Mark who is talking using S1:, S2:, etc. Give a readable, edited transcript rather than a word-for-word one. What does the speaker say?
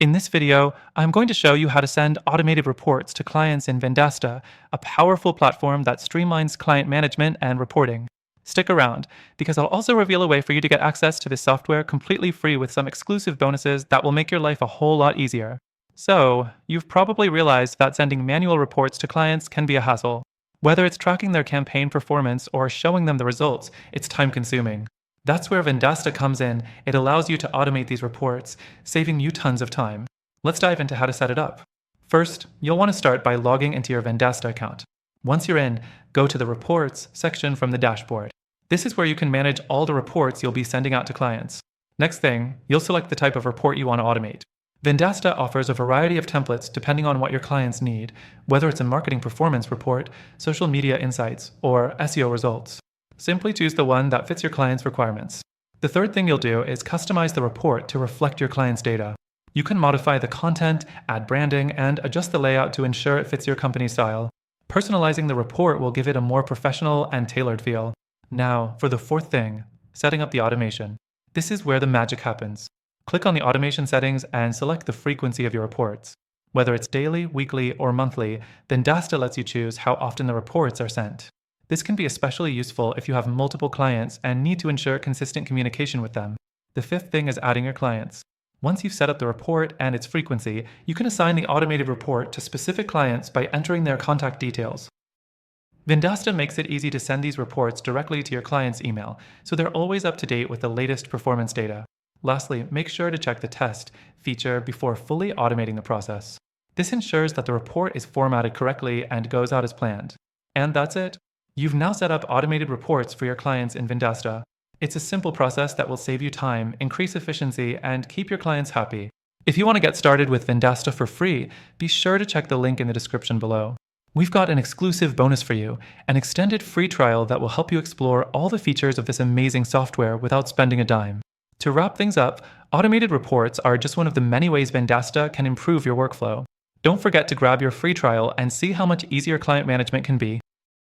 S1: In this video, I'm going to show you how to send automated reports to clients in Vendasta, a powerful platform that streamlines client management and reporting. Stick around, because I'll also reveal a way for you to get access to this software completely free with some exclusive bonuses that will make your life a whole lot easier. So, you've probably realized that sending manual reports to clients can be a hassle. Whether it's tracking their campaign performance or showing them the results, it's time consuming. That's where Vendasta comes in. It allows you to automate these reports, saving you tons of time. Let's dive into how to set it up. First, you'll want to start by logging into your Vendasta account. Once you're in, go to the Reports section from the dashboard. This is where you can manage all the reports you'll be sending out to clients. Next thing, you'll select the type of report you want to automate. Vendasta offers a variety of templates depending on what your clients need, whether it's a marketing performance report, social media insights, or SEO results. Simply choose the one that fits your client's requirements. The third thing you'll do is customize the report to reflect your client's data. You can modify the content, add branding, and adjust the layout to ensure it fits your company style. Personalizing the report will give it a more professional and tailored feel. Now, for the fourth thing, setting up the automation. This is where the magic happens. Click on the automation settings and select the frequency of your reports. Whether it's daily, weekly, or monthly, Vendasta lets you choose how often the reports are sent. This can be especially useful if you have multiple clients and need to ensure consistent communication with them. The fifth thing is adding your clients. Once you've set up the report and its frequency, you can assign the automated report to specific clients by entering their contact details. Vendasta makes it easy to send these reports directly to your client's email, so they're always up to date with the latest performance data. Lastly, make sure to check the test feature before fully automating the process. This ensures that the report is formatted correctly and goes out as planned. And that's it. You've now set up automated reports for your clients in Vendasta. It's a simple process that will save you time, increase efficiency, and keep your clients happy. If you want to get started with Vendasta for free, be sure to check the link in the description below. We've got an exclusive bonus for you, an extended free trial that will help you explore all the features of this amazing software without spending a dime. To wrap things up, automated reports are just one of the many ways Vendasta can improve your workflow. Don't forget to grab your free trial and see how much easier client management can be.